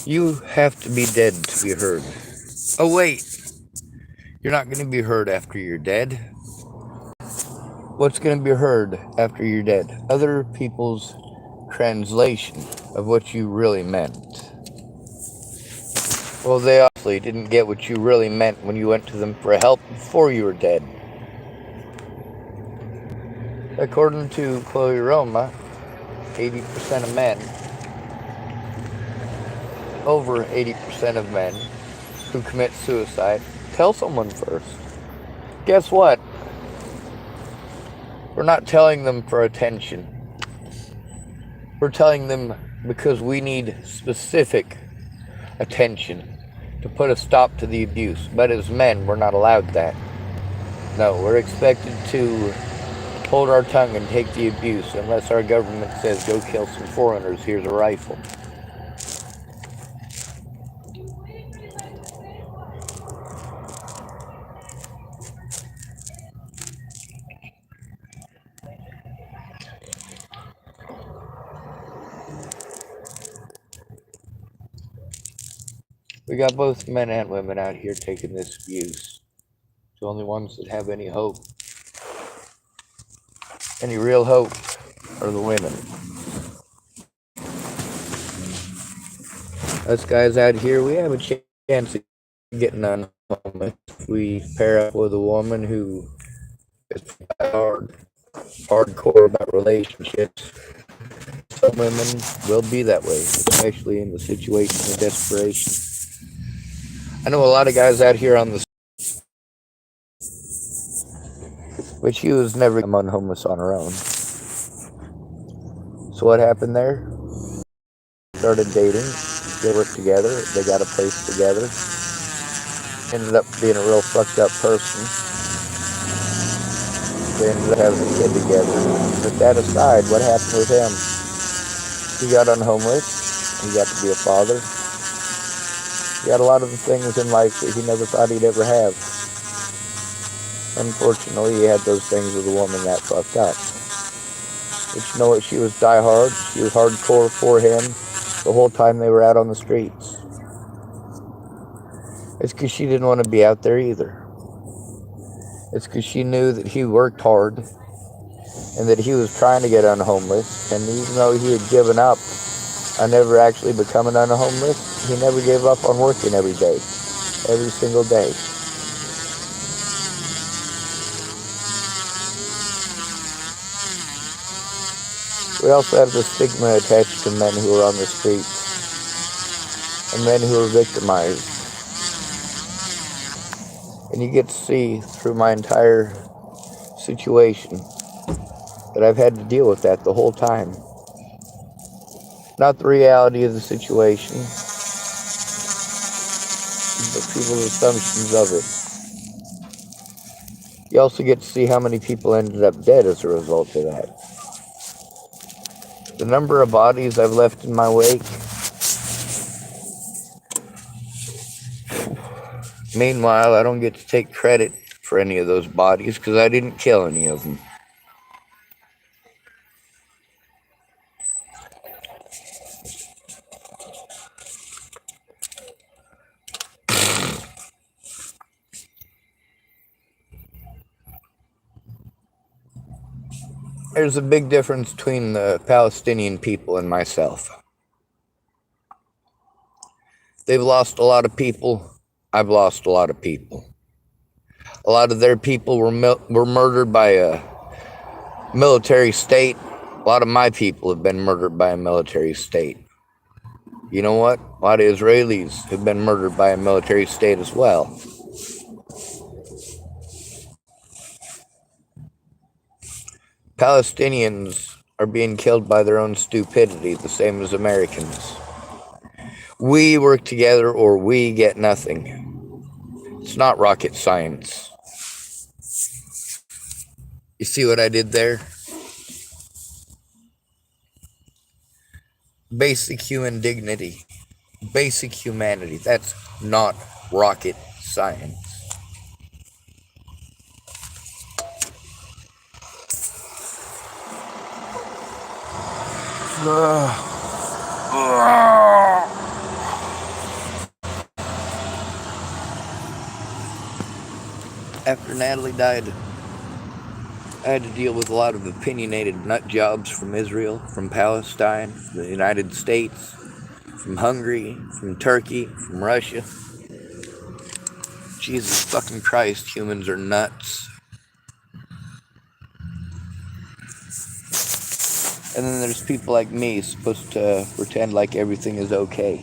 You have to be dead to be heard. Oh, wait. You're not going to be heard after you're dead. What's going to be heard after you're dead? Other people's translation of what you really meant. Well, they obviously didn't get what you really meant when you went to them for help before you were dead. According to Chloe Roma, 80% of men, over 80% of men who commit suicide, tell someone first. Guess what? We're not telling them for attention. We're telling them because we need specific attention to put a stop to the abuse. But as men, we're not allowed that. No, we're expected to hold our tongue and take the abuse unless our government says, go kill some foreigners, here's a rifle. We got both men and women out here taking this abuse. The only ones that have any hope, any real hope, are the women. Us guys out here, we have a chance of getting unhomeless if we pair up with a woman who is hardcore about relationships. Some women will be that way, especially in the situation of desperation. I know a lot of guys out here on the street, but she was never unhomeless on her own. So what happened there? Started dating. They worked together. They got a place together. Ended up being a real fucked up person. They ended up having a kid together. But that aside, what happened with him? He got unhomeless. He got to be a father. He had a lot of the things in life that he never thought he'd ever have. Unfortunately, he had those things with a woman that fucked up. But you know what? She was diehard. She was hardcore for him the whole time they were out on the streets. It's because she didn't want to be out there either. It's because she knew that he worked hard and that he was trying to get unhomeless. And even though he had given up on never actually becoming unhomeless, he never gave up on working every day, every single day. We also have the stigma attached to men who are on the streets and men who are victimized. And you get to see through my entire situation that I've had to deal with that the whole time. Not the reality of the situation, but people's assumptions of it. You also get to see how many people ended up dead as a result of that. The number of bodies I've left in my wake. Meanwhile, I don't get to take credit for any of those bodies because I didn't kill any of them. There's a big difference between the Palestinian people and myself. They've lost a lot of people. I've lost a lot of people. A lot of their people were murdered by a military state. A lot of my people have been murdered by a military state. You know what? A lot of Israelis have been murdered by a military state as well. Palestinians are being killed by their own stupidity, the same as Americans. We work together or we get nothing. It's not rocket science. You see what I did there? Basic human dignity, basic humanity. That's not rocket science. After Natalie died, I had to deal with a lot of opinionated nut jobs from Israel, from Palestine, from the United States, from Hungary, from Turkey, from Russia. Jesus fucking Christ, humans are nuts. And then there's people like me supposed to pretend like everything is okay.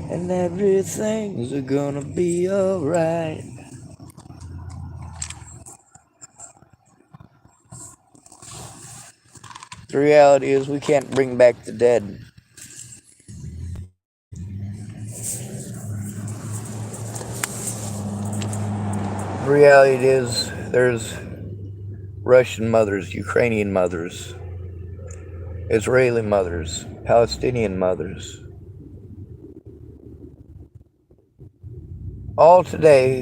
And everything's gonna be alright. The reality is we can't bring back the dead. The reality is there's Russian mothers, Ukrainian mothers, Israeli mothers, Palestinian mothers. All today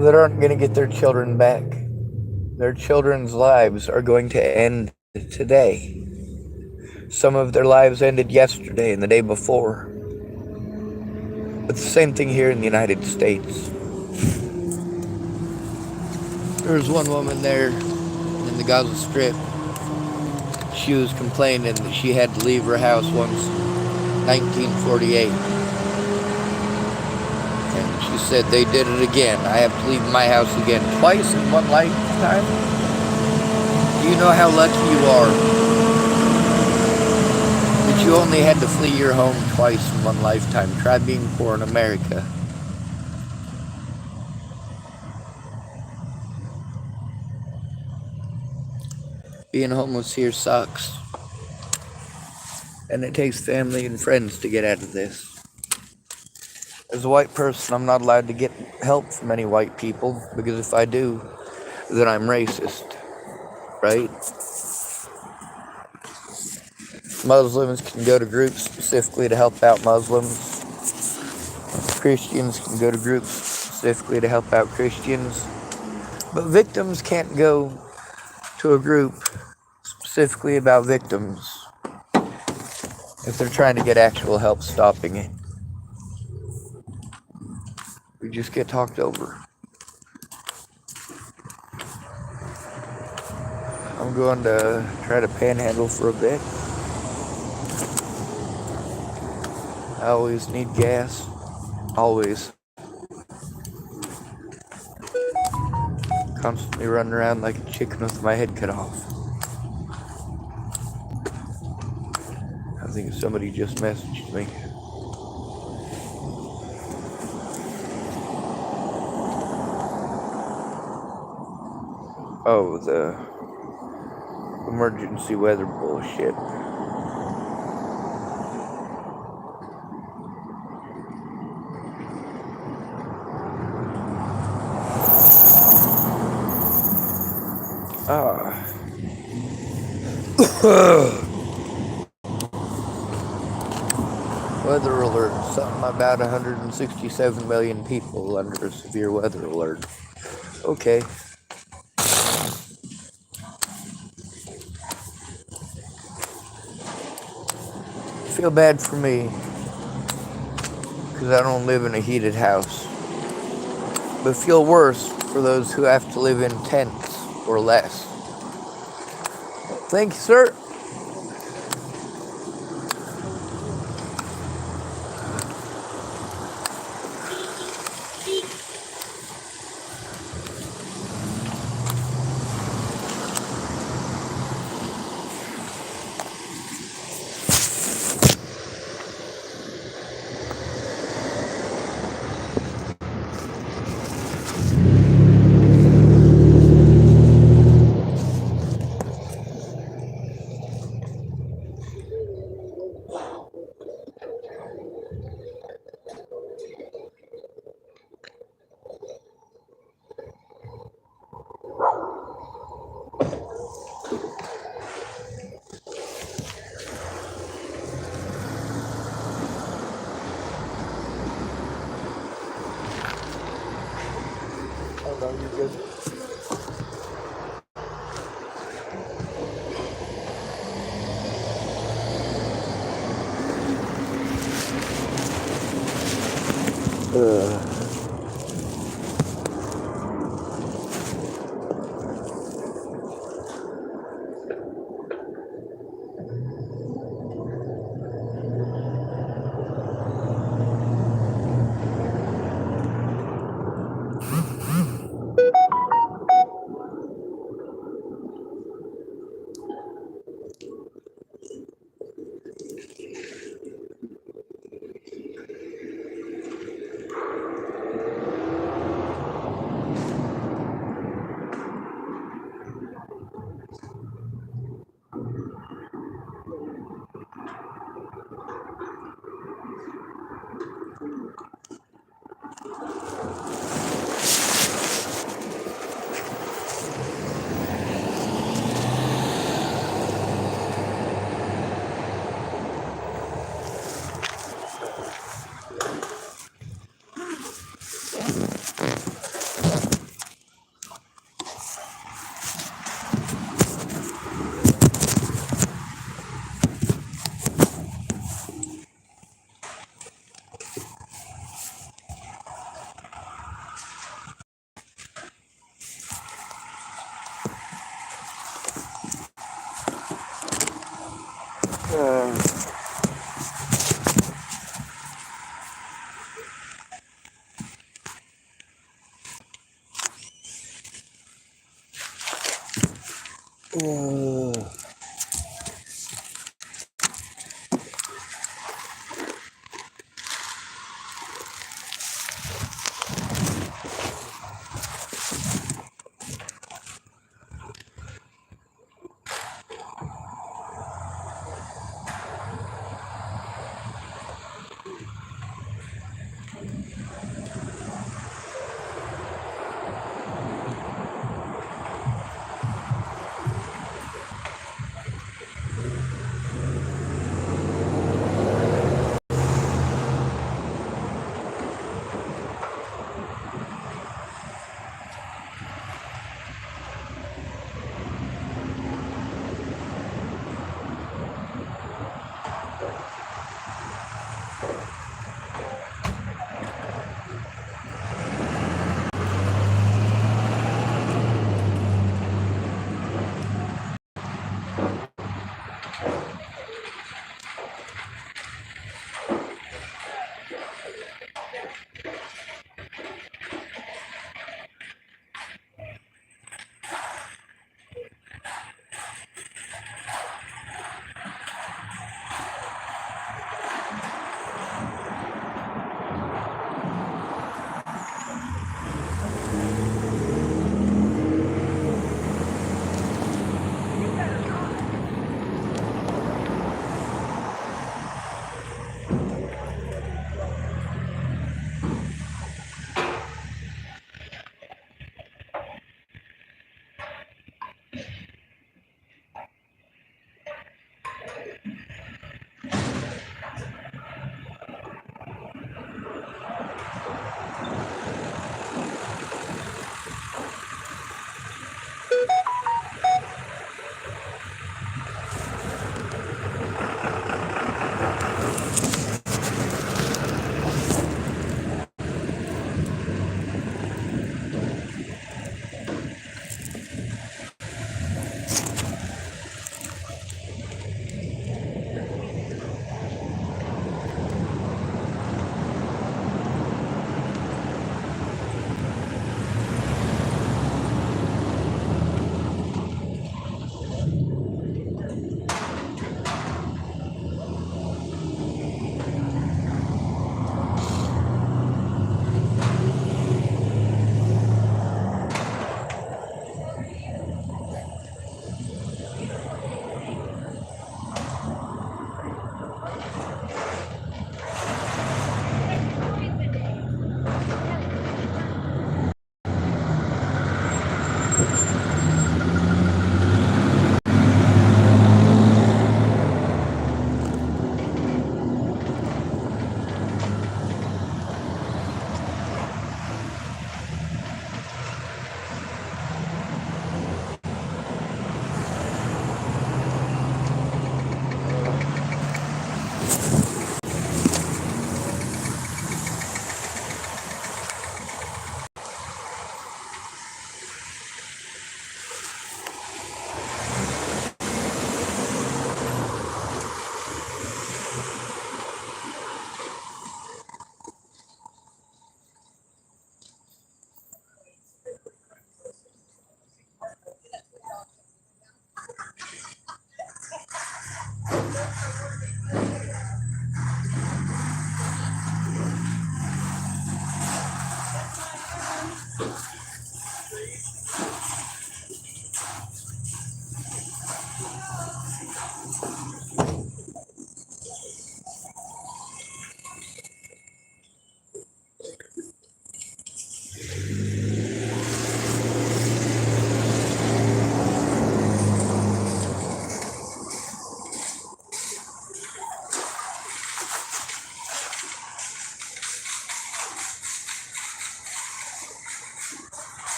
that aren't going to get their children back. Their children's lives are going to end today. Some of their lives ended yesterday and the day before. It's the same thing here in the United States. There was one woman there in the Gaza Strip. She was complaining that she had to leave her house once in 1948. And she said they did it again. I have to leave my house again twice in one lifetime. Do you know how lucky you are that you only had to flee your home twice in one lifetime? Try being poor in America. Being homeless here sucks. And it takes family and friends to get out of this. As a white person, I'm not allowed to get help from any white people, because if I do, then I'm racist, right? Muslims can go to groups specifically to help out Muslims. Christians can go to groups specifically to help out Christians. But victims can't go to a group specifically about victims if they're trying to get actual help stopping it. We just get talked over. I'm going to try to panhandle for a bit. I always need gas. Always. Constantly running around like a chicken with my head cut off. I think somebody just messaged me. Oh, the emergency weather bullshit. Weather alert. Something about 167 million people under a severe weather alert. Okay. Feel bad for me, because I don't live in a heated house. But feel worse for those who have to live in tents or less. Thank you, sir. Oh no, you're good.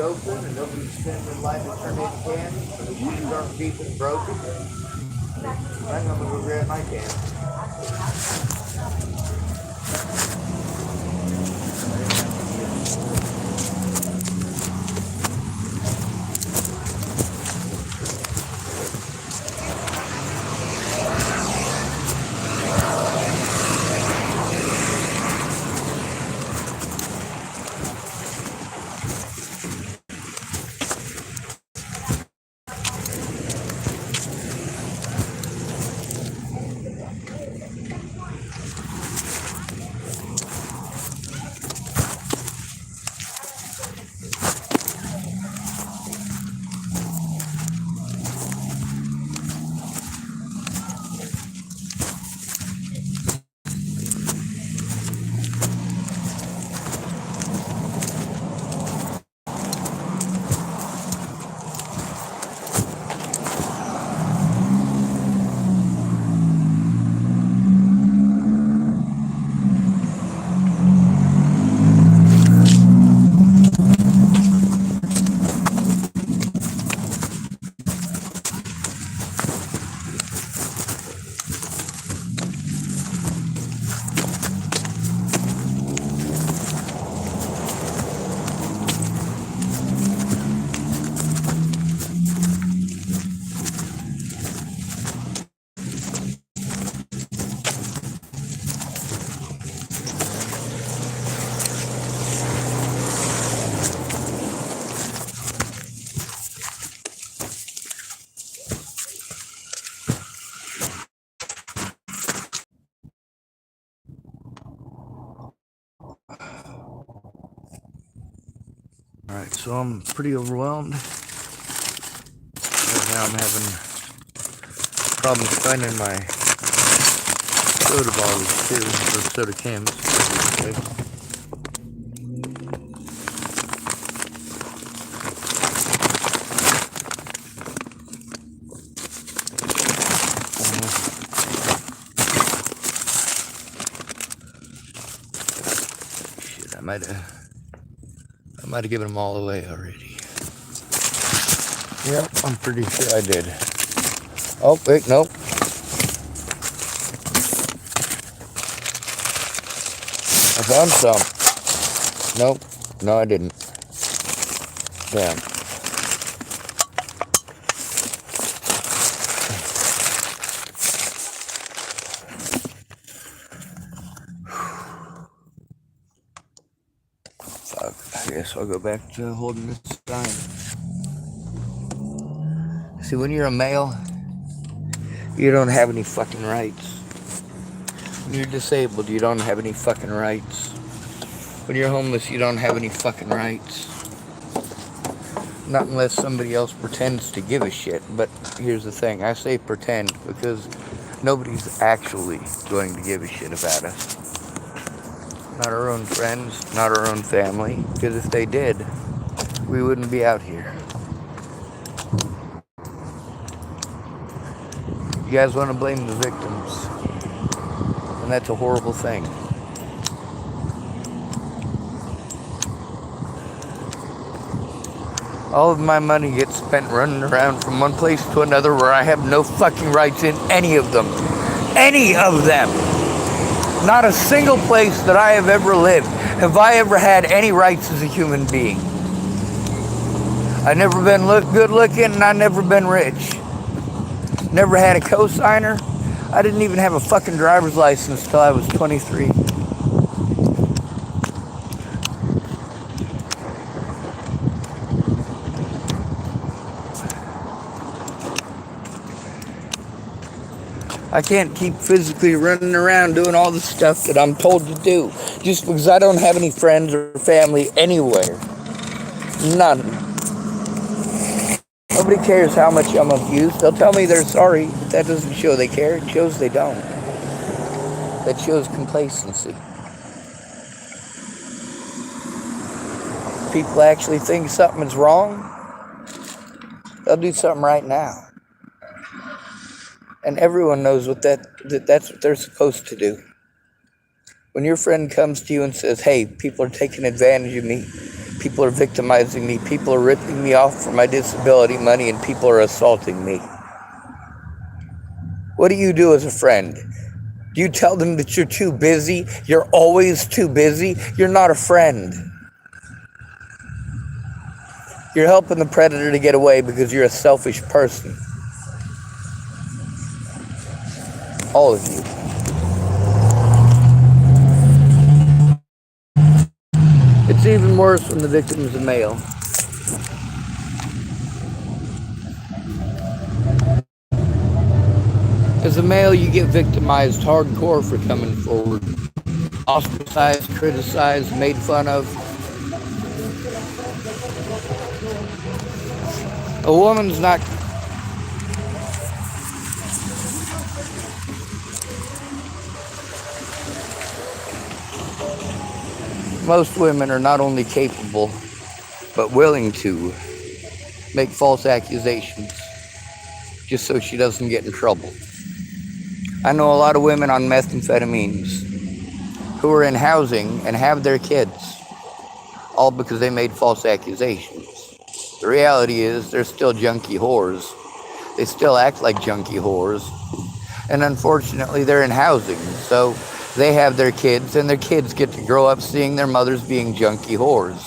open and nobody's spending life to turn in cans, and the shoes aren't deep and broken, I'm gonna go grab my can. Alright, so I'm pretty overwhelmed. Right now I'm having problems finding my soda bottles too, or soda cans. Shit, I might have given them all away already. Yep, I'm pretty sure I did. Oh, wait, nope. I found some. Nope. No, I didn't. Damn. Fuck. I guess I'll go back to holding this sign. See, when you're a male, you don't have any fucking rights. When you're disabled, you don't have any fucking rights. When you're homeless, you don't have any fucking rights. Not unless somebody else pretends to give a shit. But here's the thing. I say pretend because nobody's actually going to give a shit about us. Not our own friends, not our own family. Because if they did, we wouldn't be out here. You guys want to blame the victims. And that's a horrible thing. All of my money gets spent running around from one place to another where I have no fucking rights in any of them. Any of them. Not a single place that I have ever lived have I ever had any rights as a human being. I've never been good looking and I've never been rich. Never had a cosigner. I didn't even have a fucking driver's license till I was 23. I can't keep physically running around doing all the stuff that I'm told to do just because I don't have any friends or family anywhere. None. Nobody cares how much I'm abused. They'll tell me they're sorry, but that doesn't show they care. It shows they don't. That shows complacency. People actually think something is wrong, they'll do something right now. And everyone knows that's what they're supposed to do. When your friend comes to you and says, hey, people are taking advantage of me, People are victimizing me. People are ripping me off for my disability money, and people are assaulting me. What do you do as a friend? Do you tell them that you're too busy? You're always too busy? You're not a friend. You're helping the predator to get away because you're a selfish person. All of you. It's even worse when the victim is a male. As a male, you get victimized hardcore for coming forward. Ostracized, criticized, made fun of. A woman's not... Most women are not only capable, but willing to make false accusations just so she doesn't get in trouble. I know a lot of women on methamphetamines who are in housing and have their kids, all because they made false accusations. The reality is they're still junkie whores. They still act like junkie whores. And unfortunately, they're in housing, so they have their kids, and their kids get to grow up seeing their mothers being junkie whores.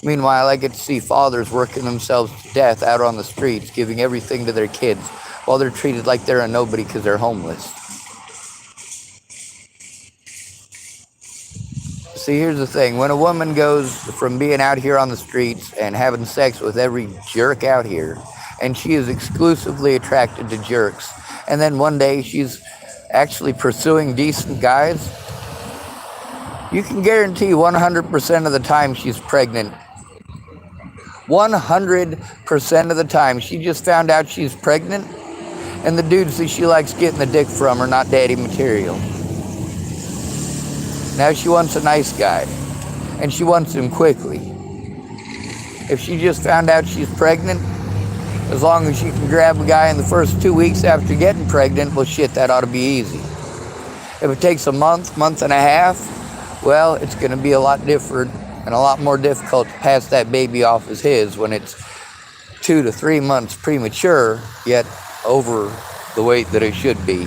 Meanwhile, I get to see fathers working themselves to death out on the streets, giving everything to their kids, while they're treated like they're a nobody because they're homeless. See, here's the thing. When a woman goes from being out here on the streets and having sex with every jerk out here, and she is exclusively attracted to jerks, and then one day she's actually pursuing decent guys, you can guarantee 100% of the time she's pregnant. 100% of the time. She just found out she's pregnant, and the dudes that she likes getting the dick from are not daddy material. Now she wants a nice guy, and she wants him quickly. If she just found out she's pregnant, as long as she can grab a guy in the first 2 weeks after getting pregnant, well shit, that ought to be easy. If it takes a month, month and a half, well, it's going to be a lot different and a lot more difficult to pass that baby off as his when it's 2 to 3 months premature, yet over the weight that it should be.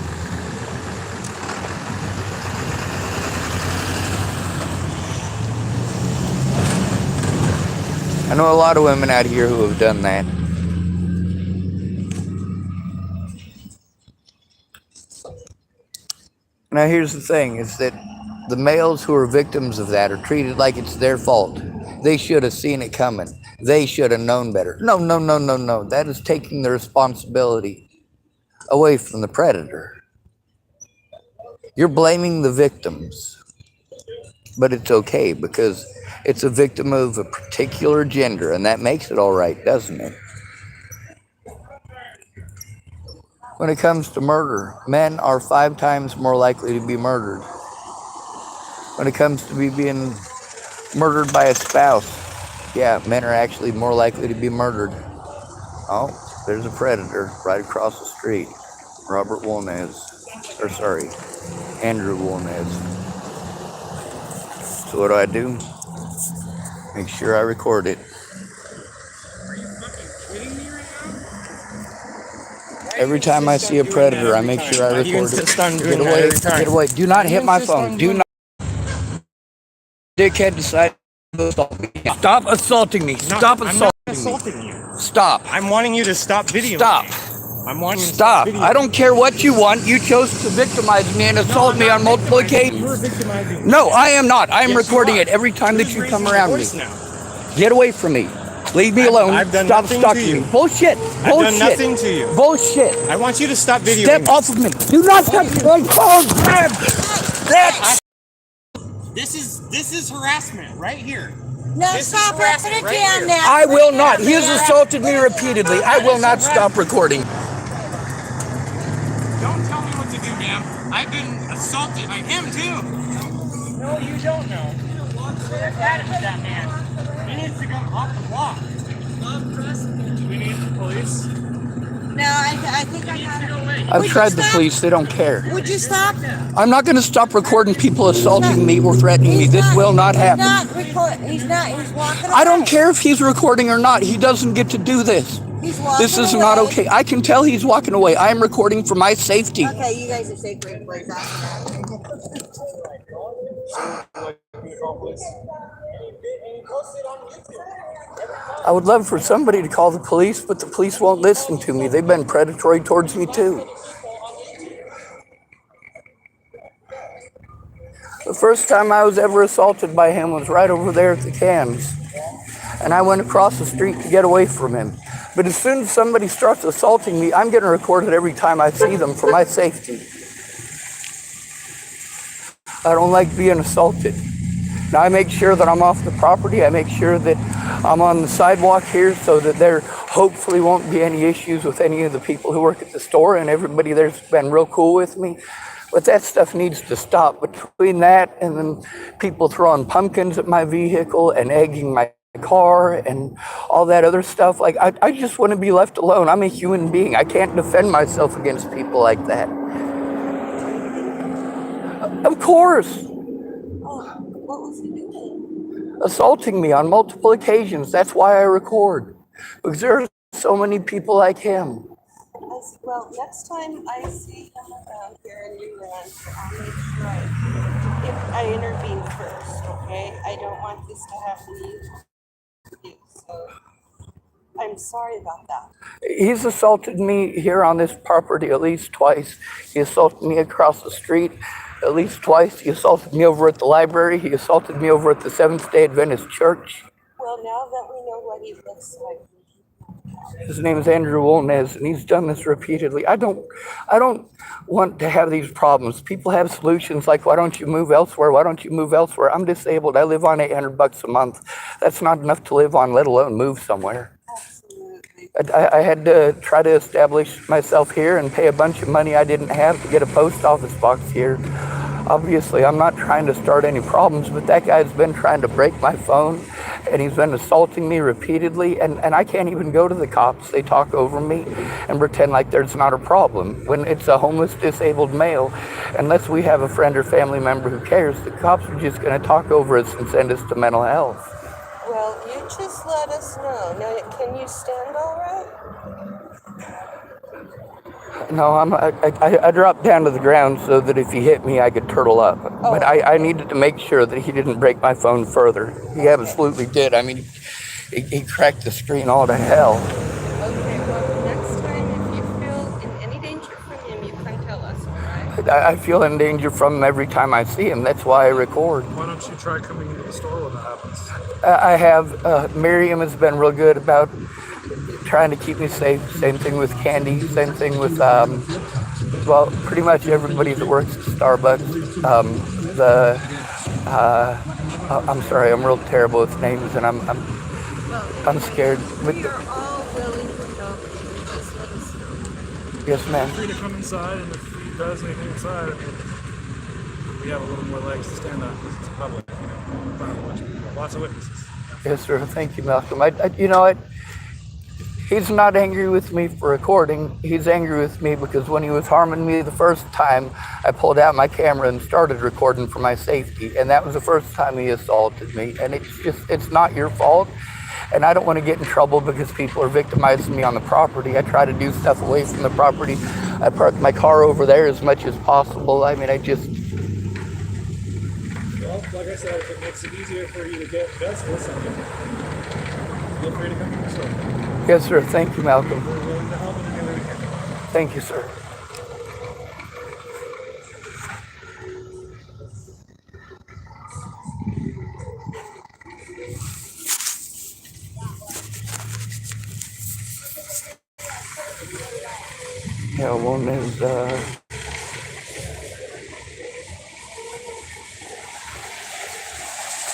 I know a lot of women out here who have done that. Now here's the thing, is that the males who are victims of that are treated like it's their fault. They should have seen it coming. They should have known better. No. That is taking the responsibility away from the predator. You're blaming the victims. But it's okay because it's a victim of a particular gender, and that makes it all right, doesn't it? When it comes to murder, men are 5 times more likely to be murdered. When it comes to being murdered by a spouse, yeah, men are actually more likely to be murdered. Oh, there's a predator right across the street. Andrew Wolnez. So what do? Make sure I record it. Are you fucking kidding me right now? Every time I see a predator, I make sure I record it. Get away. Do not hit my phone. Do not. Dickhead decided to assault me. Stop assaulting me. Stop assaulting me. Stop. I'm wanting you to stop videoing. Stop. I'm wanting you to stop. videoing. I don't care what you want. You chose to victimize me and assault me on multiple occasions. You're victimizing me. No, I am not. I am recording it every time that you come around me. Get away from me. Leave me alone. Stop stalking me. Bullshit. I've done nothing to you. Bullshit. I want you to stop videoing. Step off of me. Do not touch my phone. That's... This is harassment right here. No, stop ripping it down now. I will not. He has assaulted me repeatedly. I will not stop recording. Don't tell me what to do, ma'am. I've been assaulted by him too. No, you don't know. What's that with that man? He needs to come off the block. Do we need the police? No, I I think I got it. I've Would tried you the stop? police. They don't care. Would you stop? I'm not going to stop recording people assaulting me or threatening me. This will not happen. He's walking away. I don't care if he's recording or not. He doesn't get to do this. He's walking This is away. not okay. I can tell he's walking away. I am recording for my safety. Okay, you guys are Safeway employees. I would love for somebody to call the police, but the police won't listen to me. They've been predatory towards me too. The first time I was ever assaulted by him was right over there at the cans. And I went across the street to get away from him. But as soon as somebody starts assaulting me, I'm getting recorded every time I see them for my safety. I don't like being assaulted. Now I make sure that I'm off the property. I make sure that I'm on the sidewalk here so that there hopefully won't be any issues with any of the people who work at the store, and everybody there's been real cool with me. But that stuff needs to stop. Between that and then people throwing pumpkins at my vehicle and egging my car and all that other stuff, like I just want to be left alone. I'm a human being. I can't defend myself against people like that. Of course. What was he doing? Assaulting me on multiple occasions. That's why I record. Because there are so many people like him. Well, next time I see him around here and you run, I'll make sure I intervene first, okay? I don't want this to happen to you, so I'm sorry about that. He's assaulted me here on this property at least twice. He assaulted me across the street at least twice. He assaulted me over at the library. He assaulted me over at the Seventh-day Adventist Church. Well, now that we know what he looks like. His name is Andrew Wolnez, and he's done this repeatedly. I don't want to have these problems. People have solutions like, why don't you move elsewhere? Why don't you move elsewhere? I'm disabled. I live on $800 a month. That's not enough to live on, let alone move somewhere. Absolutely. I had to try to establish myself here and pay a bunch of money I didn't have to get a post office box here. Obviously, I'm not trying to start any problems, but that guy's been trying to break my phone, and he's been assaulting me repeatedly, and I can't even go to the cops. They talk over me and pretend like there's not a problem. When it's a homeless, disabled male, unless we have a friend or family member who cares, the cops are just going to talk over us and send us to mental health. Well, you just let us know. Now, can you stand all right? No, I dropped down to the ground so that if he hit me, I could turtle up. Oh. But I needed to make sure that he didn't break my phone further. He absolutely did. I mean, he cracked the screen all to hell. Okay, well, next time if you feel in any danger from him, you can tell us, all right? I feel in danger from him every time I see him. That's why I record. Why don't you try coming into the store when that happens? I have. Miriam has been real good about trying to keep me safe. Same thing with Candy. Same thing with, well, pretty much everybody that works at Starbucks. I'm sorry, I'm real terrible with names, and I'm scared. We are all willing to help you. Just let us know. Yes, ma'am. Free to come inside, and if he does anything inside, I mean, we have a little more legs to stand on because it's public, you know, in front of a bunch of people, lots of witnesses. Yes, sir. Thank you, Malcolm. He's not angry with me for recording. He's angry with me because when he was harming me the first time, I pulled out my camera and started recording for my safety. And that was the first time he assaulted me. And it's not your fault. And I don't want to get in trouble because people are victimizing me on the property. I try to do stuff away from the property. I park my car over there as much as possible. I mean, Well, like I said, if it makes it easier for you to get justice, feel free to come to the store. Yes, sir. Thank you, Malcolm. We're willing to help in any way we can. Thank you, sir. Yeah, Wolnez,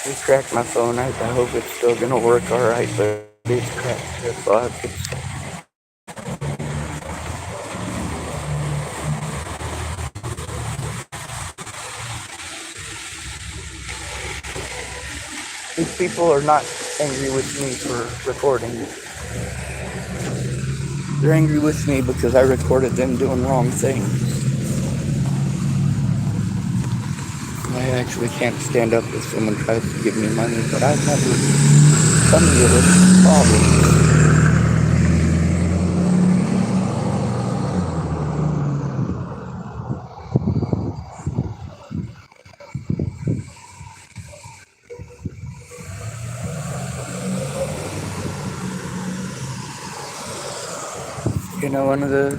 he cracked my phone. I hope it's still gonna work all right, but it's cracked. That's all I have to say. These people are not angry with me for recording. They're angry with me because I recorded them doing wrong things. I actually can't stand up if someone tries to give me money, but I've never come here with problems. You know, one of the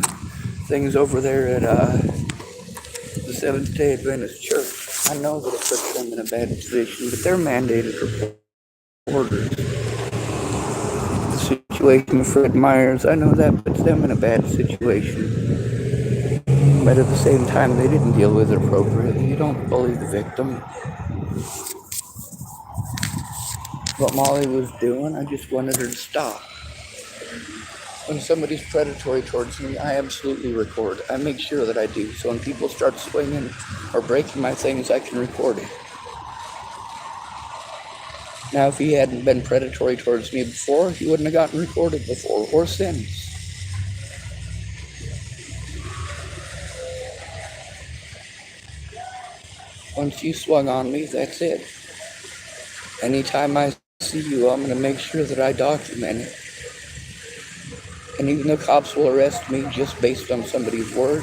things over there at the Seventh-day Adventist Church, I know that it puts them in a bad position, but they're mandated reporters. The situation with Fred Myers, I know that puts them in a bad situation. But at the same time, they didn't deal with it appropriately. You don't bully the victim. What Molly was doing, I just wanted her to stop. When somebody's predatory towards me, I absolutely record. I make sure that I do. So when people start swinging or breaking my things, I can record it. Now, if he hadn't been predatory towards me before, he wouldn't have gotten recorded before or since. Once you swung on me, that's it. Anytime I see you, I'm going to make sure that I document it. And even the cops will arrest me just based on somebody's word.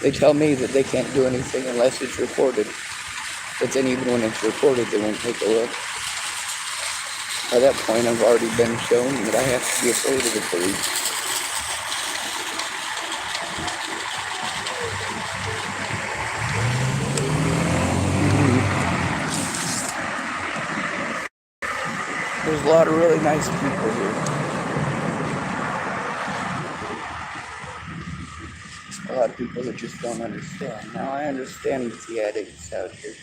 They tell me that they can't do anything unless it's recorded. But then even when it's recorded, they won't take a look. By that point, I've already been shown that I have to be afraid of the police. There's a lot of really nice people here. A lot of people that just don't understand. Now, I understand the addicts out here.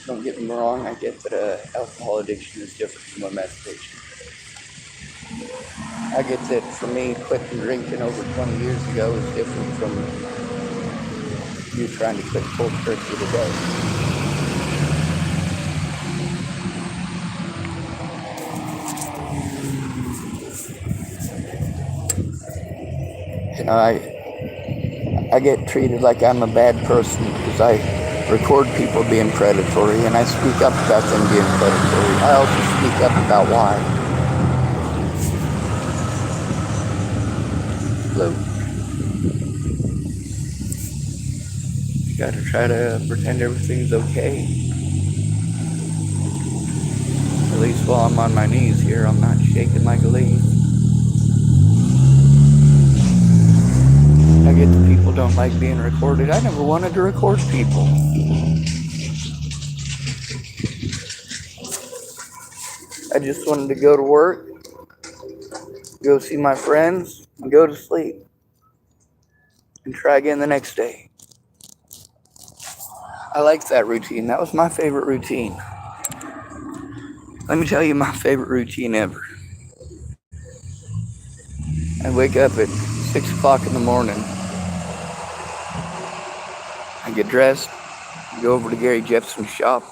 Don't get me wrong, I get that alcohol addiction is different from a meth addiction. I get that for me, quitting drinking over 20 years ago is different from you trying to quit cold turkey today. You know, I get treated like I'm a bad person because I record people being predatory and I speak up about them being predatory. I also speak up about why. Hello. You gotta try to pretend everything's okay. At least while I'm on my knees here, I'm not shaking like a leaf. I get that people don't like being recorded. I never wanted to record people. I just wanted to go to work, go see my friends, and go to sleep. And try again the next day. I liked that routine. That was my favorite routine. Let me tell you my favorite routine ever. I wake up at 6 o'clock in the morning. I get dressed, go over to Gary Jepson's shop.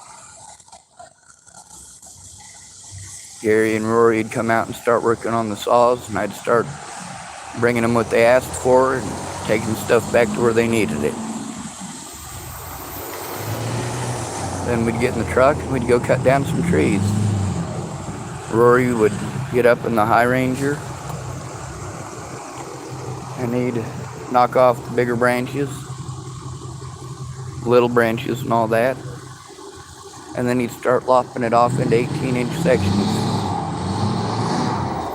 Gary and Rory would come out and start working on the saws, and I'd start bringing them what they asked for and taking stuff back to where they needed it. Then we'd get in the truck and we'd go cut down some trees. Rory would get up in the High Ranger and he'd knock off the bigger branches, little branches and all that. And then he'd start lopping it off into 18-inch sections.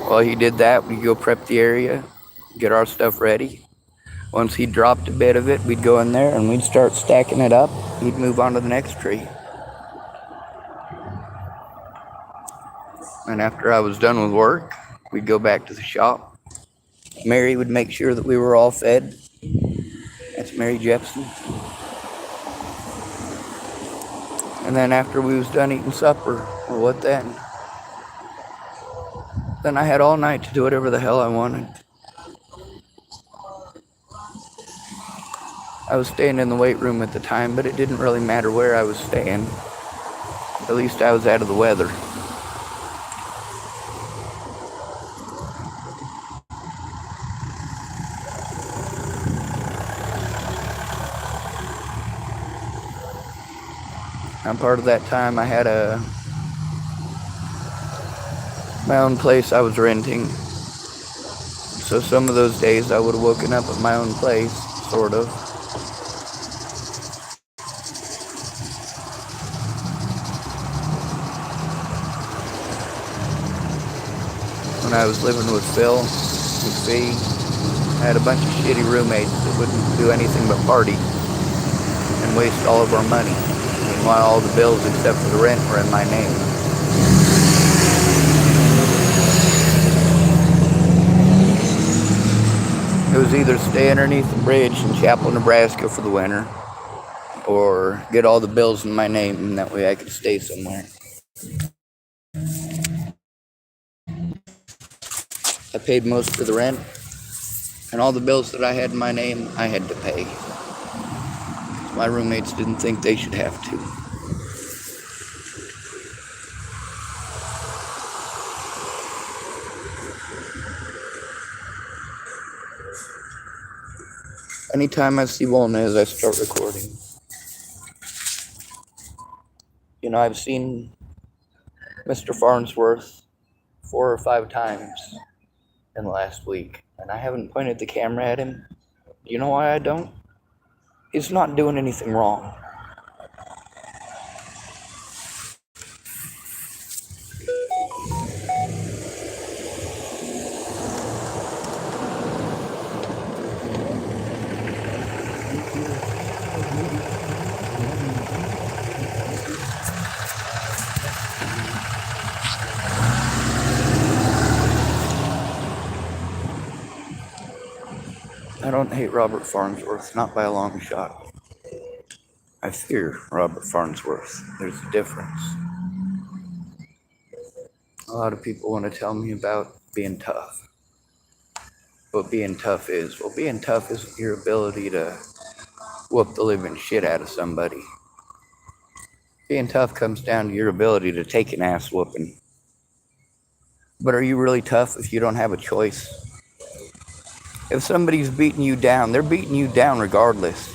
While he did that, we'd go prep the area, get our stuff ready. Once he dropped a bit of it, we'd go in there and we'd start stacking it up. He'd move on to the next tree. And after I was done with work, we'd go back to the shop. Mary would make sure that we were all fed. That's Mary Jepson. And then after we was done eating supper, well, what then? Then I had all night to do whatever the hell I wanted. I was staying in the weight room at the time, but it didn't really matter where I was staying. At least I was out of the weather. And part of that time I had my own place I was renting. So some of those days I would have woken up at my own place, sort of. When I was living with Phil, with Fee, I had a bunch of shitty roommates that wouldn't do anything but party and waste all of our money. Meanwhile, all the bills except for the rent were in my name. It was either stay underneath the bridge in Chapel, Nebraska for the winter, or get all the bills in my name, and that way I could stay somewhere. I paid most of the rent, and all the bills that I had in my name, I had to pay. My roommates didn't think they should have to. Anytime I see Wolnez, I start recording. You know, I've seen Mr. Farnsworth 4 or 5 times in the last week, and I haven't pointed the camera at him. You know why I don't? He's not doing anything wrong. I don't hate Robert Farnsworth, not by a long shot. I fear Robert Farnsworth. There's a difference. A lot of people want to tell me about being tough. What being tough is? Well, being tough isn't your ability to whoop the living shit out of somebody. Being tough comes down to your ability to take an ass whooping. But are you really tough if you don't have a choice? If somebody's beating you down, they're beating you down regardless.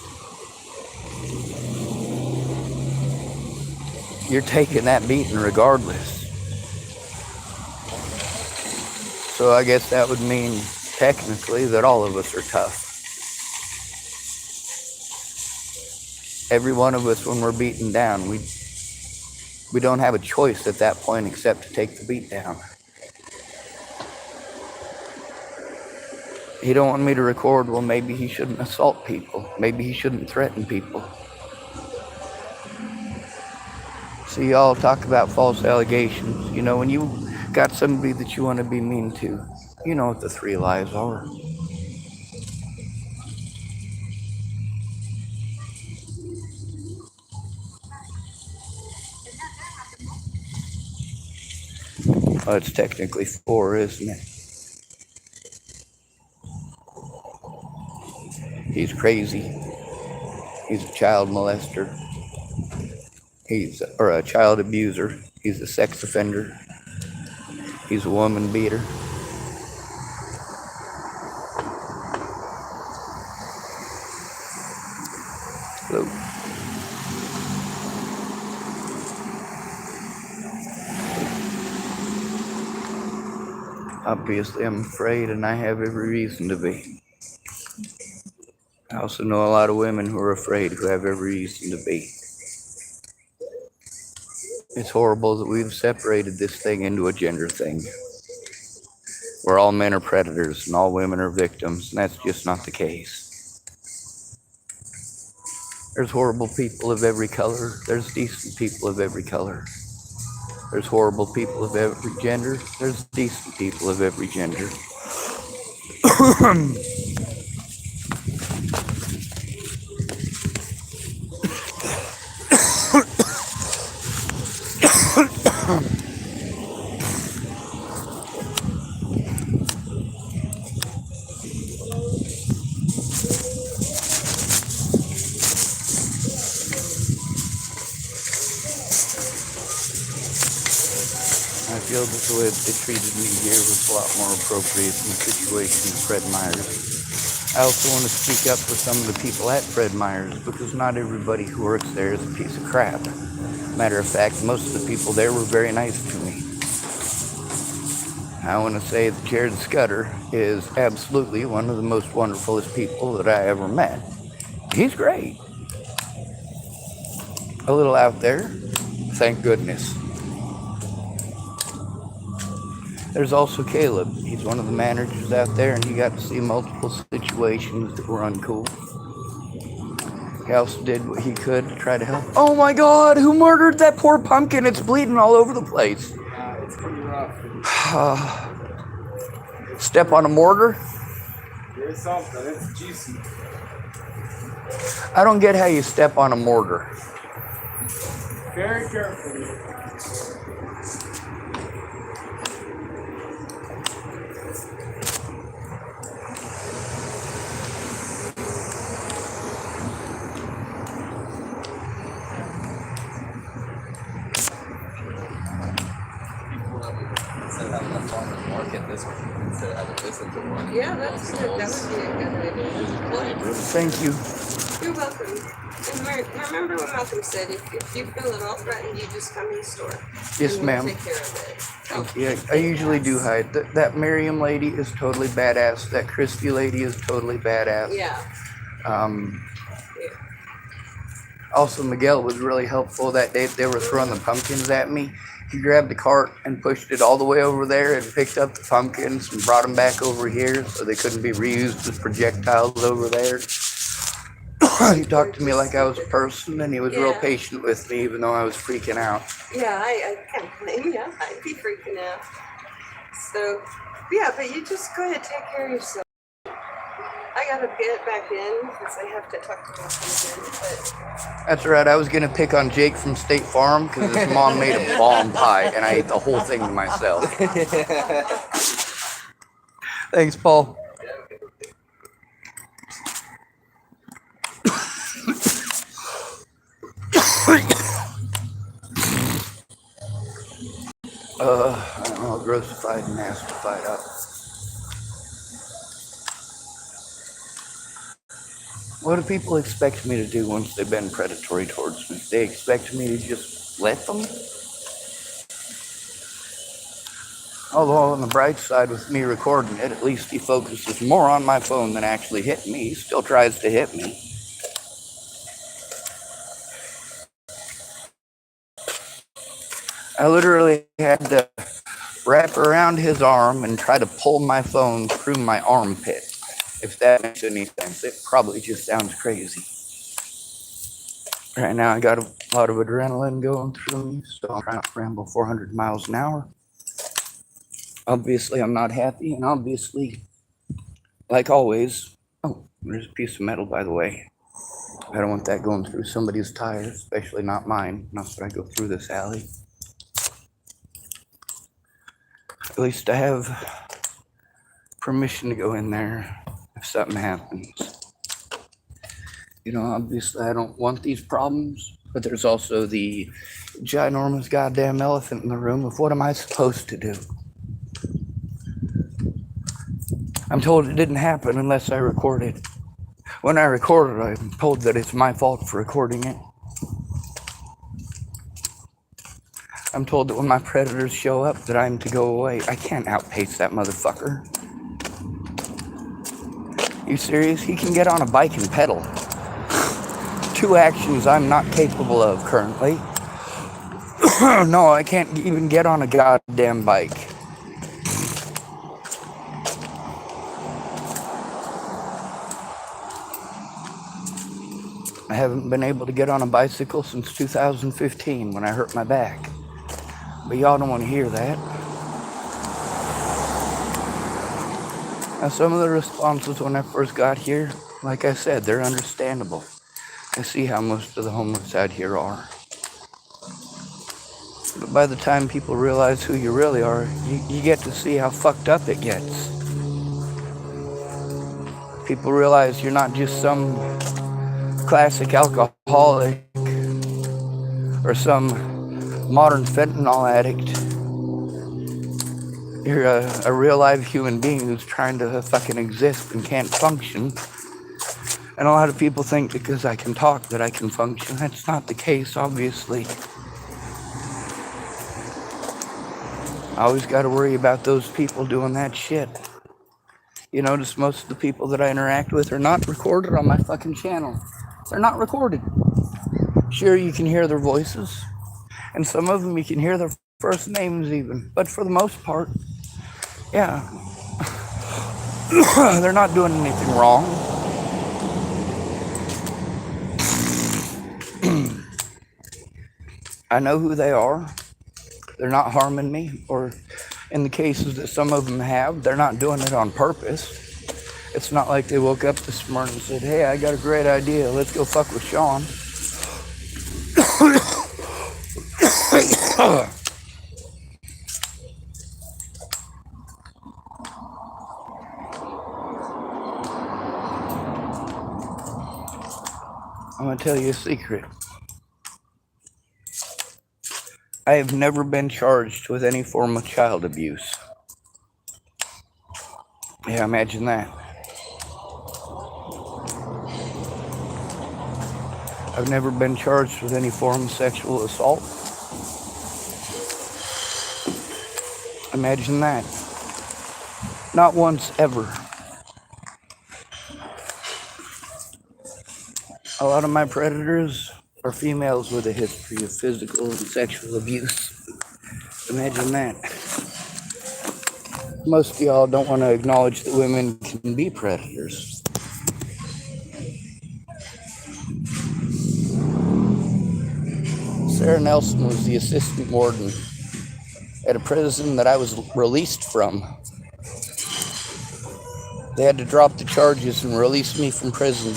You're taking that beating regardless. So I guess that would mean technically that all of us are tough. Every one of us, when we're beaten down, we don't have a choice at that point except to take the beat down. He don't want me to record, well, maybe he shouldn't assault people. Maybe he shouldn't threaten people. See, y'all talk about false allegations. You know, when you got somebody that you want to be mean to, you know what the 3 lies are. Well, it's technically 4, isn't it? He's crazy. He's a child molester. He's a child abuser. He's a sex offender. He's a woman beater. Hello. Obviously, I'm afraid, and I have every reason to be. I also know a lot of women who are afraid, who have every reason to be. It's horrible that we've separated this thing into a gender thing, where all men are predators and all women are victims, and that's just not the case. There's horrible people of every color. There's decent people of every color. There's horrible people of every gender. There's decent people of every gender. I feel that the way they treated me here was a lot more appropriate than the situation of Fred Myers. I also want to speak up for some of the people at Fred Meyer's because not everybody who works there is a piece of crap. Matter of fact, most of the people there were very nice to me. I want to say that Jared Scudder is absolutely one of the most wonderfulest people that I ever met. He's great. A little out there, thank goodness. There's also Caleb. He's one of the managers out there, and he got to see multiple situations that were uncool. He also did what he could to try to help. Oh my God, who murdered that poor pumpkin? It's bleeding all over the place. It's pretty rough. Step on a mortar? There's something. It's juicy. I don't get how you step on a mortar. Very carefully. Instead of having a farmer's market this week, instead of having this into one. Yeah, that's good. That would be a good idea. Thank you. You're welcome. And remember what Malcolm said, if you feel at all threatened, you just come in the store. Yes, and we'll ma'am. take care of it. Thank you. I usually do hide. That Miriam lady is totally badass. That Christy lady is totally badass. Yeah. Also, Miguel was really helpful that day. They were throwing the pumpkins at me. He grabbed the cart and pushed it all the way over there and picked up the pumpkins and brought them back over here so they couldn't be reused as projectiles over there. He talked to me like I was a person, and he was real patient with me even though I was freaking out. Yeah, I can't blame you. I'd be freaking out. So, yeah, but you just go ahead and take care of yourself. I gotta get back in because I have to talk to my husband. But That's right. I was going to pick on Jake from State Farm because his mom made a bomb pie, and I ate the whole thing to myself. Thanks, Paul. I don't know, grossified and nastified up. What do people expect me to do once they've been predatory towards me? They expect me to just let them? Although on the bright side with me recording it, at least he focuses more on my phone than actually hitting me. He still tries to hit me. I literally had to wrap around his arm and try to pull my phone through my armpit. If that makes any sense, it probably just sounds crazy. Right now I got a lot of adrenaline going through me, so I'm trying to ramble 400 miles an hour. Obviously I'm not happy, and obviously, like always, oh, there's a piece of metal, by the way. I don't want that going through somebody's tires, especially not mine, not that I go through this alley. At least I have permission to go in there if something happens. You know, obviously I don't want these problems, but there's also the ginormous goddamn elephant in the room of what am I supposed to do? I'm told it didn't happen unless I record it. When I record it, I'm told that it's my fault for recording it. I'm told that when my predators show up that I'm to go away. I can't outpace that motherfucker. You serious? He can get on a bike and pedal. Two actions I'm not capable of currently. No, I can't even get on a goddamn bike. I haven't been able to get on a bicycle since 2015 when I hurt my back. But y'all don't want to hear that. Now, some of the responses when I first got here, like I said, they're understandable. I see how most of the homeless out here are. But by the time people realize who you really are, you get to see how fucked up it gets. People realize you're not just some classic alcoholic or some modern fentanyl addict. You're a real live human being who's trying to fucking exist and can't function. And a lot of people think because I can talk that I can function. That's not the case, obviously. I always got to worry about those people doing that shit. You notice most of the people that I interact with are not recorded on my fucking channel. They're not recorded. Sure, you can hear their voices. And some of them you can hear their first names even. But for the most part, yeah, they're not doing anything wrong. I know who they are. They're not harming me, or in the cases that some of them have, they're not doing it on purpose. It's not like they woke up this morning and said, hey, I got a great idea, let's go fuck with Sean. I'm gonna tell you a secret. I have never been charged with any form of child abuse. Yeah, imagine that. I've never been charged with any form of sexual assault. Imagine that. Not once ever. A lot of my predators are females with a history of physical and sexual abuse. Imagine that. Most of y'all don't want to acknowledge that women can be predators. Sarah Nelson was the assistant warden at a prison that I was released from. They had to drop the charges and release me from prison.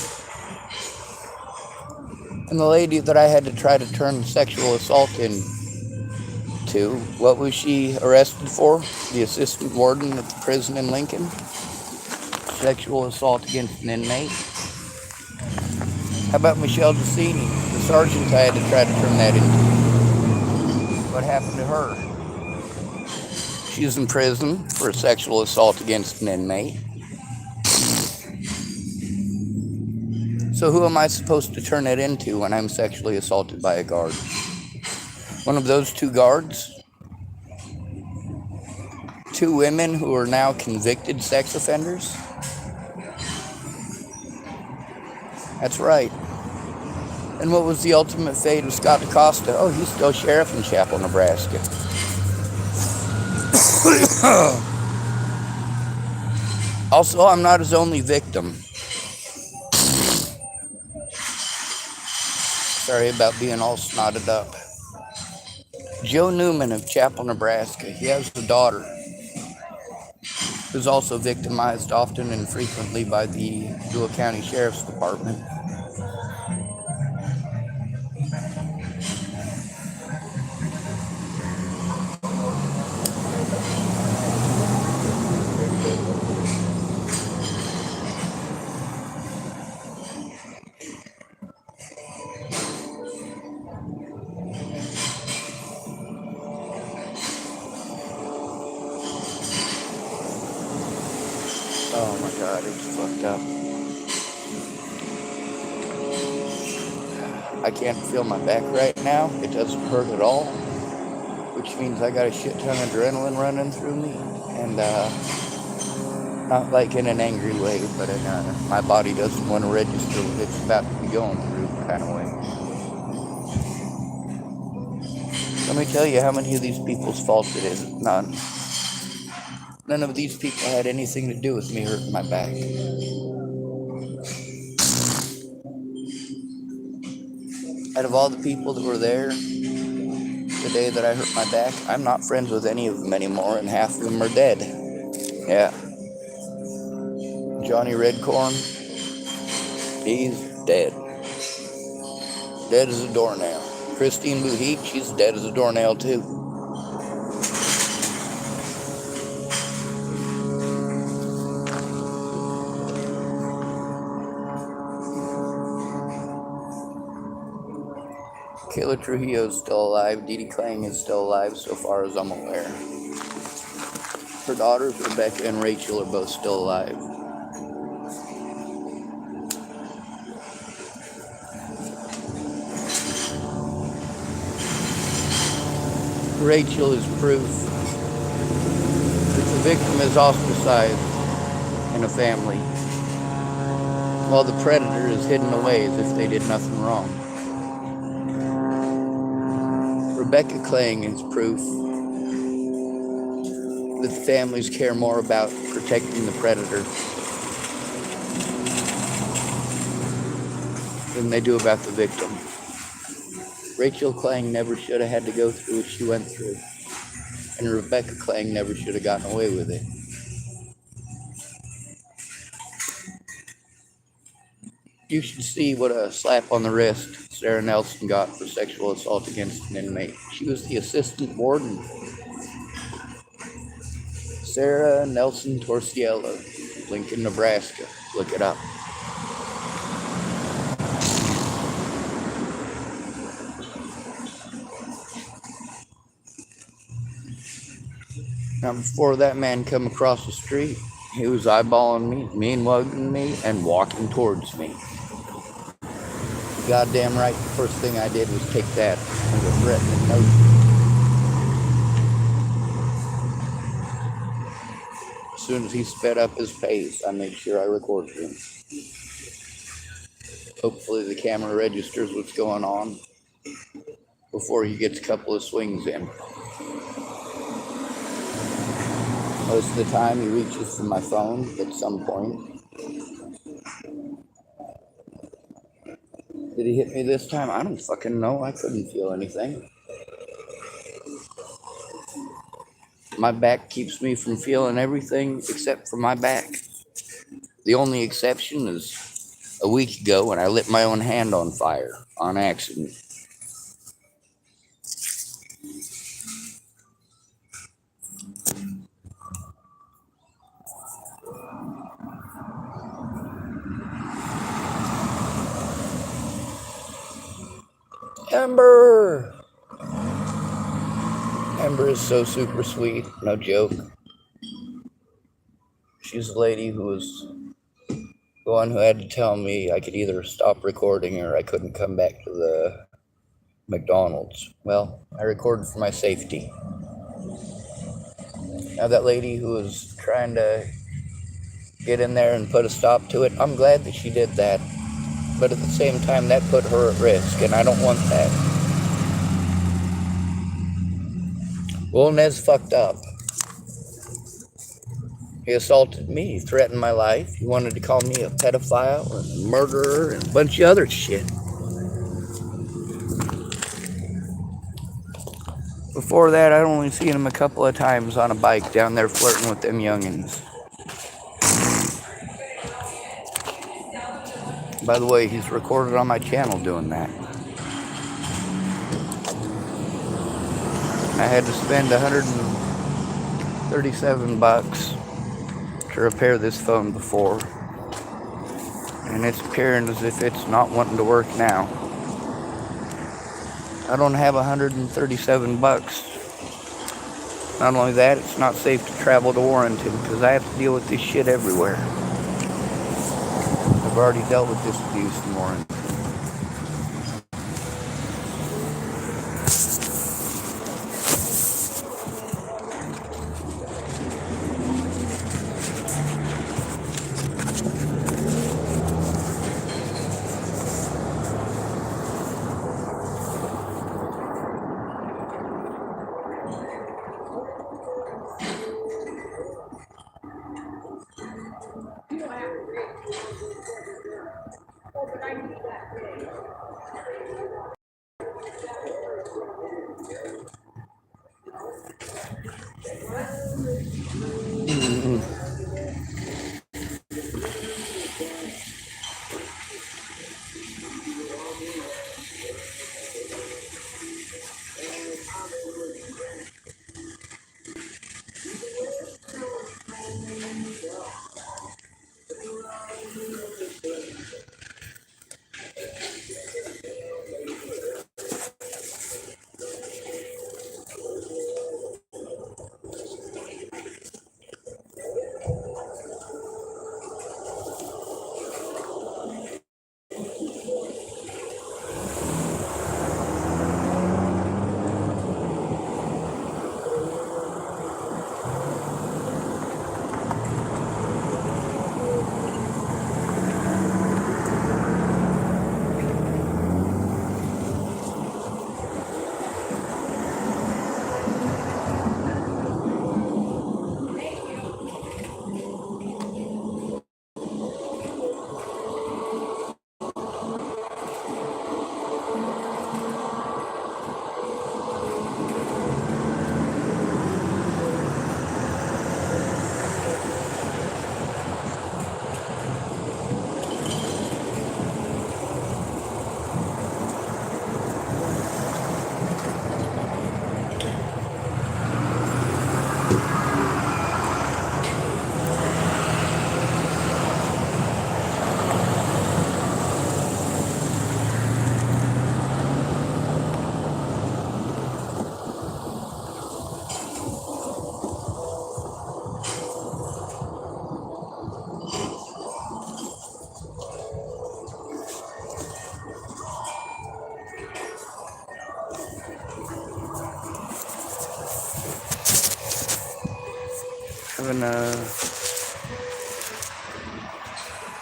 And the lady that I had to try to turn sexual assault into, what was she arrested for? The assistant warden at the prison in Lincoln? Sexual assault against an inmate. How about Michelle Decini, the sergeant I had to try to turn that into? What happened to her? She's in prison for sexual assault against an inmate. So who am I supposed to turn it into when I'm sexually assaulted by a guard? One of those two guards? Two women who are now convicted sex offenders? That's right. And what was the ultimate fate of Scott DaCosta? Oh, he's still sheriff in Chapel, Nebraska. Also, I'm not his only victim. Sorry about being all snotted up. Joe Newman of Chapel, Nebraska. He has a daughter who's also victimized often and frequently by the Dual County Sheriff's Department. Oh my God, it's fucked up. I can't feel my back right now. It doesn't hurt at all, which means I got a shit ton of adrenaline running through me, and not like in an angry way, but in my body doesn't want to register what it's about to be going through kind of way. Let me tell you how many of these people's fault it is. None. None of these people had anything to do with me hurting my back. Out of all the people that were there the day that I hurt my back, I'm not friends with any of them anymore, and half of them are dead. Yeah. Johnny Redcorn, he's dead. Dead as a doornail. Christine Buhik, she's dead as a doornail too. Kayla Trujillo is still alive. Dee Dee Klang is still alive so far as I'm aware. her daughters, Rebecca and Rachel, are both still alive. Rachel is proof that the victim is ostracized in a family, while the predator is hidden away as if they did nothing wrong. Rebecca Klang is proof that the families care more about protecting the predator than they do about the victim. Rachel Klang never should have had to go through what she went through, and Rebecca Klang never should have gotten away with it. You should see what a slap on the wrist Sarah Nelson got for sexual assault against an inmate. She was the assistant warden. Sarah Nelson Torsiello, Lincoln, Nebraska. Look it up. Now, before that man come across the street, he was eyeballing me, mean-mugging me, and walking towards me. Goddamn right, the first thing I did was take that as a threatening note. As soon as he sped up his pace, I made sure I recorded him. Hopefully the camera registers what's going on before he gets a couple of swings in. Most of the time he reaches for my phone at some point. Did he hit me this time? I don't fucking know. I couldn't feel anything. My back keeps me from feeling everything except for my back. The only exception is a week ago when I lit my own hand on fire on accident. Ember! Ember is so super sweet, no joke. She's a lady who was the one who had to tell me I could either stop recording or I couldn't come back to the McDonald's. Well, I recorded for my safety. Now that lady who was trying to get in there and put a stop to it, I'm glad that she did that. But at the same time, that put her at risk, and I don't want that. Wolnez fucked up. He assaulted me, he threatened my life, he wanted to call me a pedophile and a murderer and a bunch of other shit. Before that, I'd only seen him a couple of times on a bike down there flirting with them youngins. By the way, he's recorded on my channel doing that. I had to spend $137 to repair this phone before, and it's appearing as if it's not wanting to work now. I don't have $137. Not only that, it's not safe to travel to Warrenton because I have to deal with this shit everywhere. I've already dealt with this abuse in Warrenton.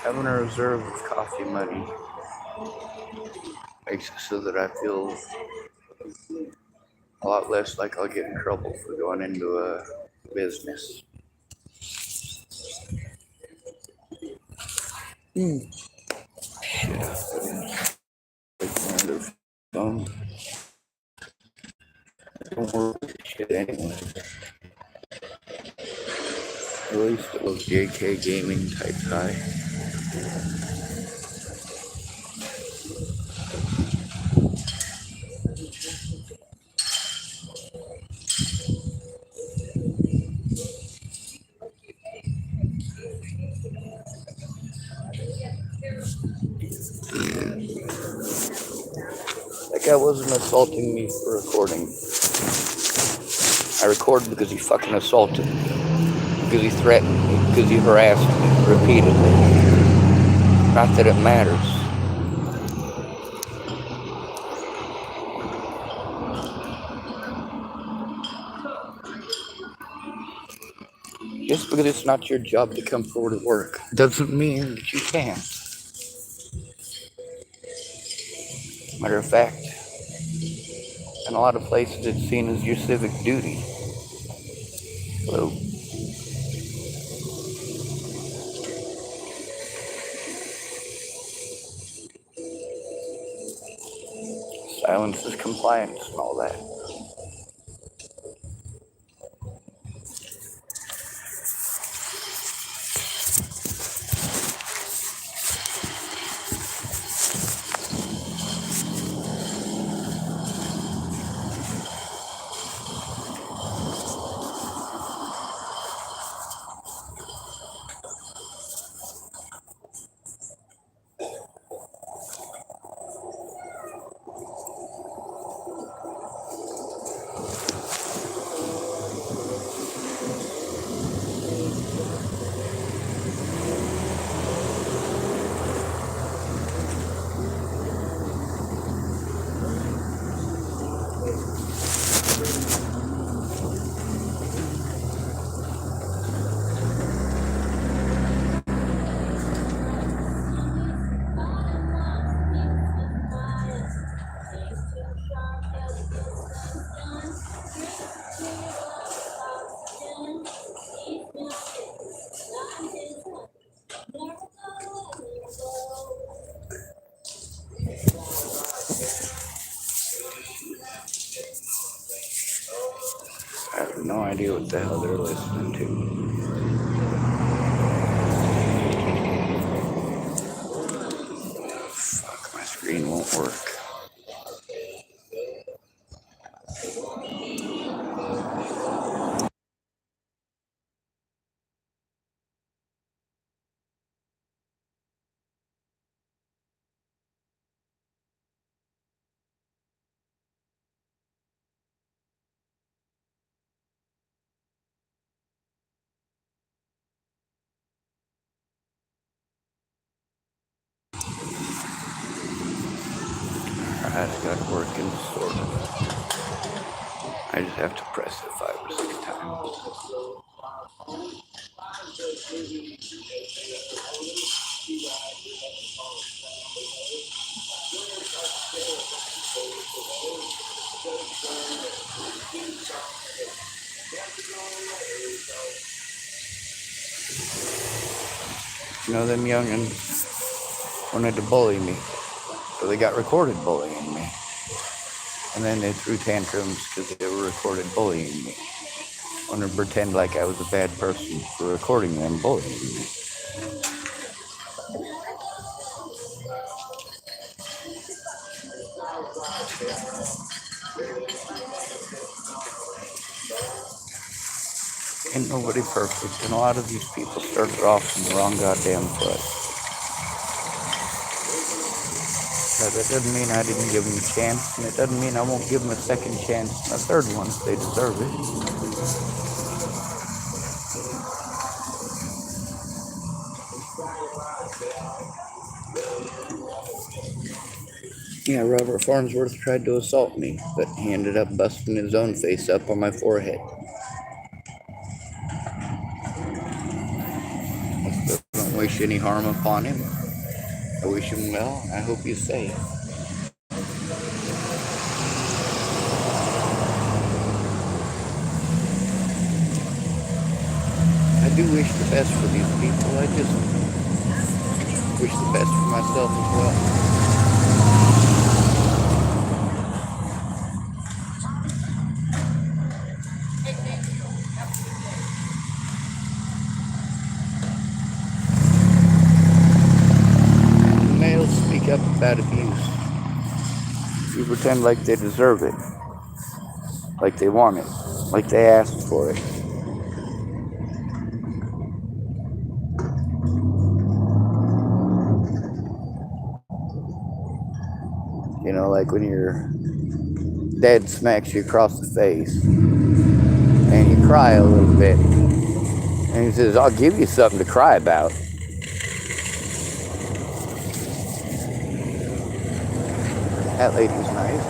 having a reserve of coffee money makes it so that I feel a lot less like I'll get in trouble for going into a business. Shit, phone. Don't work with shit anyway. At least it was JK Gaming type high. That guy wasn't assaulting me for recording. I recorded because he fucking assaulted me. Because he threatened me. Because he harassed me repeatedly. Not that it matters. Just because it's not your job to come forward to work doesn't mean that you can't. Matter of fact, in a lot of places it's seen as your civic duty. Hello. Silence is compliance and all that. I have no idea what the hell they're listening to. Fuck, my screen won't work. Alright, I got it working, sort of. I just have to press it 5 or 6 times. You know, them youngins wanted to bully me. So they got recorded bullying me. And then they threw tantrums because they were recorded bullying me. Wanted to pretend like I was a bad person for recording them bullying me. Ain't nobody perfect, and a lot of these people started off on the wrong goddamn foot. But that doesn't mean I didn't give them a chance, and it doesn't mean I won't give them a second chance and a third one if they deserve it. Yeah, Robert Farnsworth tried to assault me, but he ended up busting his own face up on my forehead. Still don't wish any harm upon him. I wish him well. I hope he's safe. I do wish the best for these people. I just wish the best for myself as well. Males speak up about abuse. You pretend like they deserve it, like they want it, like they asked for it. You know, like when your dad smacks you across the face and you cry a little bit. And he says, I'll give you something to cry about. That lady's nice.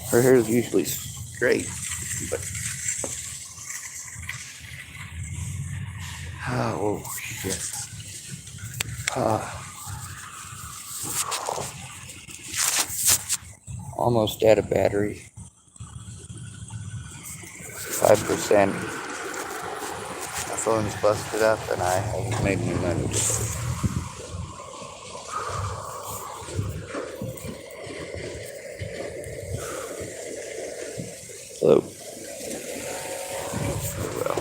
Her hair's usually straight, but oh shit. Almost out of battery. 5%. My phone's busted up and I haven't made any money today. Hello. Well.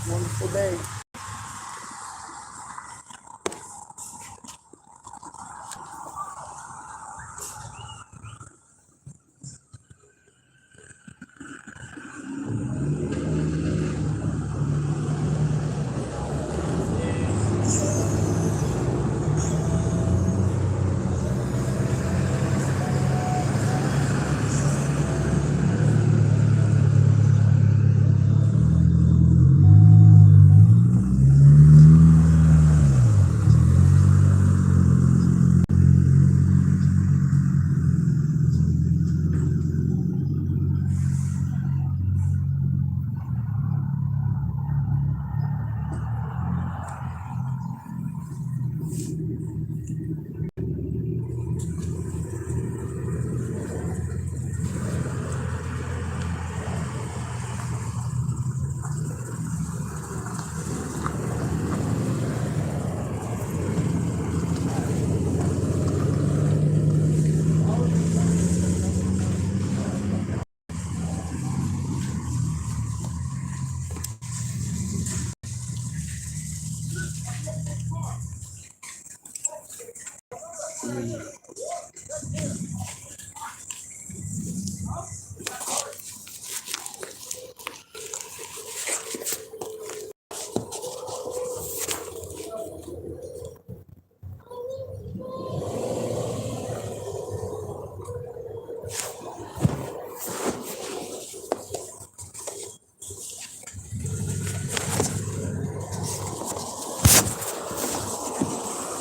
Wonderful day.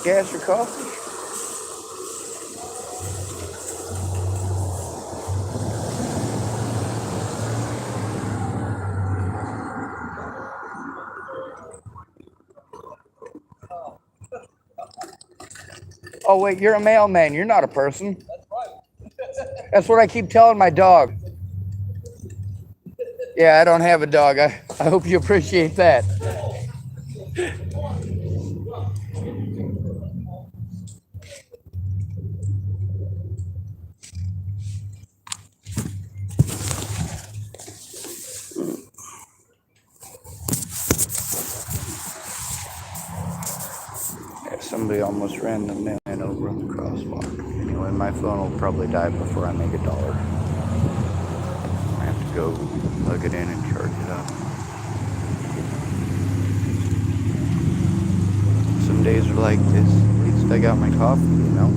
gas or coffee? Oh wait, you're a mailman. You're not a person. That's what I keep telling my dog. Yeah, I don't have a dog. I hope you appreciate that. Yeah, somebody almost ran the mailman over on the crosswalk. Anyway, my phone will probably die before I make $1. I have to go plug it in and charge it up. Some days are like this. At least I got my coffee, you know?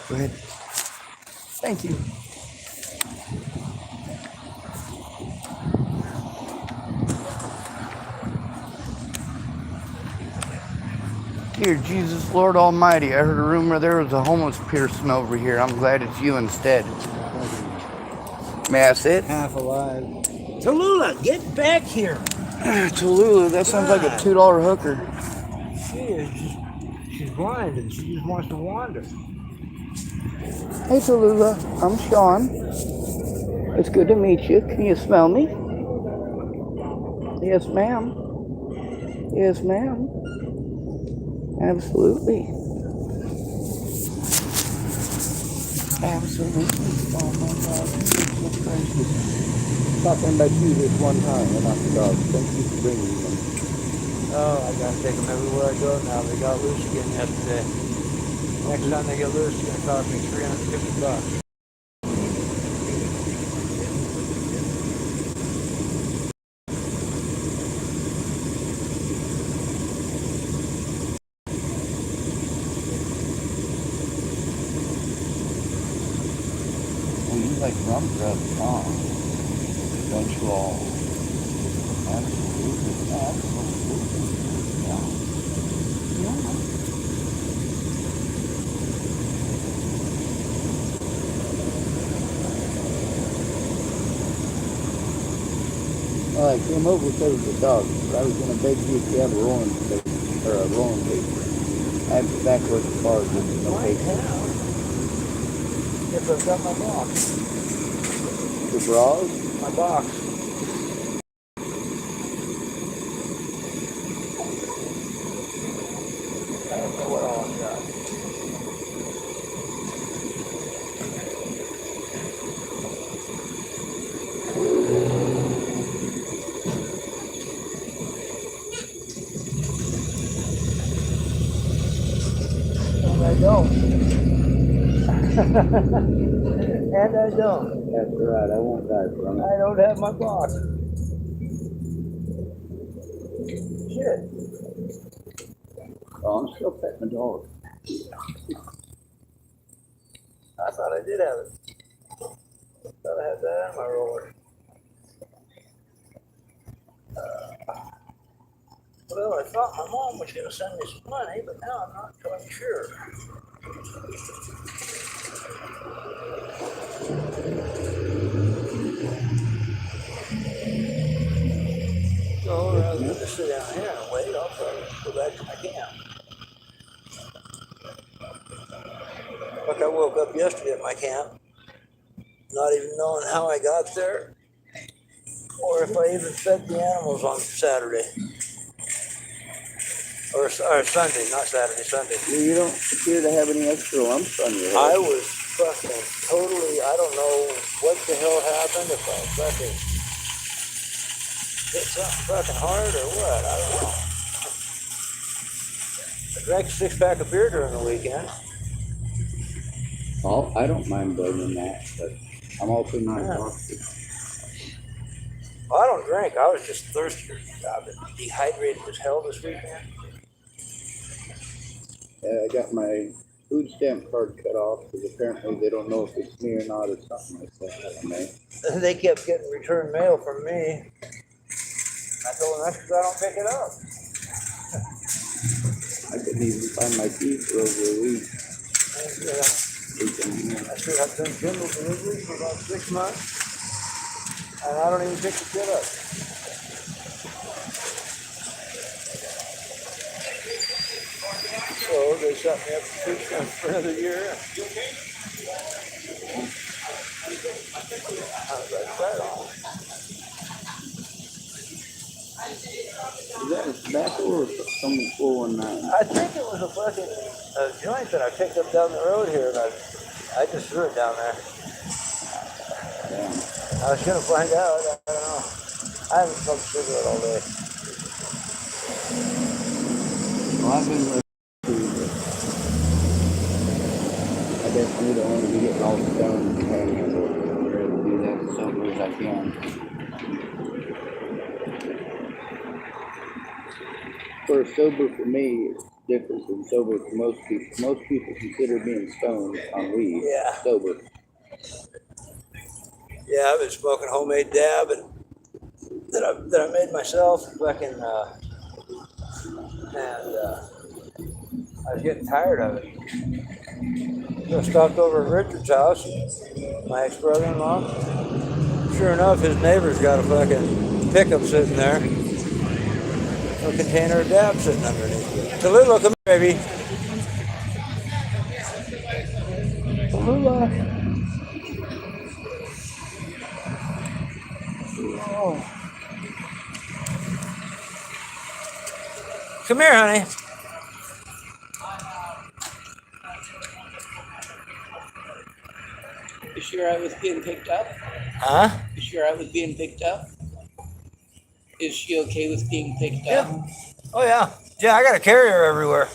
Go ahead. Thank you. Dear Jesus, Lord Almighty, I heard a rumor there was a homeless person over here. I'm glad it's you instead. May I sit? Half alive. Tallulah, get back here. Tallulah, that sounds like a $2 hooker. She is. She's blind and she just wants to wander. Hey Tallulah, I'm Sean. It's good to meet you. Can you smell me? Yes, ma'am. Yes, ma'am. Absolutely. Absolutely. Oh my God. So precious. Talking about you this one time and not the dog. Thank you for bringing them. Oh, I gotta take them everywhere I go now. They got loose again yesterday. Next time they get loose, it's gonna cost me $350. Well, you like rum grubs, huh? Don't you all? Absolutely. Absolutely. Yeah. Yeah. Well, I came over because of the dog, but I was going to beg you if you have a rolling paper, or a rolling paper. I have to back work as far as there's no paper. Yes, I've got my box. The bras? My box. I don't know what all I got. don't. And I don't. That's right, I won't die from it. I don't have my box. Shit. Oh, I'm still petting my dog. I thought I did have it. Thought I had that on my roller. Well, I thought my mom was going to send me some money, but now I'm not quite sure. So rather than just sit down here and wait, I'll probably go back to my camp. Like I woke up yesterday at my camp, not even knowing how I got there, or if I even fed the animals on Saturday. Or Sunday, not Saturday, Sunday. You don't appear to have any extra lumps on your head. I was fucking totally, I don't know what the hell happened, if I fucking hit something fucking hard or what, I don't know. I drank a 6-pack of beer during the weekend. Oh, I don't mind blaming that, but I'm also not exhausted. Well, I don't drink, I was just thirsty. I've been dehydrated as hell this weekend. I got my food stamp card cut off because apparently they don't know if it's me or not or something like that. I don't know. They kept getting return mail from me. I told them that's because I don't pick it up. I couldn't even find my keys for over a week. I still have done general delivery for about 6 months, and I don't even pick the shit up. So they shut me up for 6 months for another year. I was like, right on. Is that a tobacco or some 419? I think it was a fucking joint that I picked up down the road here, and I just threw it down there. Damn. I was gonna find out. I don't know. I haven't smoked a cigarette all day. Well, I've been listening to I definitely don't want to be getting all stoned and panhandled. I'm ready to do that as sober as I can. For sober for me, it's different than sober for most people. Most people consider being stoned on weed sober. Yeah, I've been smoking homemade dab and that I made myself fucking I was getting tired of it. So I stopped over at Richard's house, my ex-brother-in-law. Sure enough, his neighbor's got a fucking pickup sitting there. A container of dab sitting underneath it. Tallulah, come here, baby. Tallulah. Oh. Come here, honey. You sure I was being picked up? Huh? You sure I was being picked up? Is she okay with being picked up? Yeah. Oh, yeah. Yeah, I got a carrier everywhere.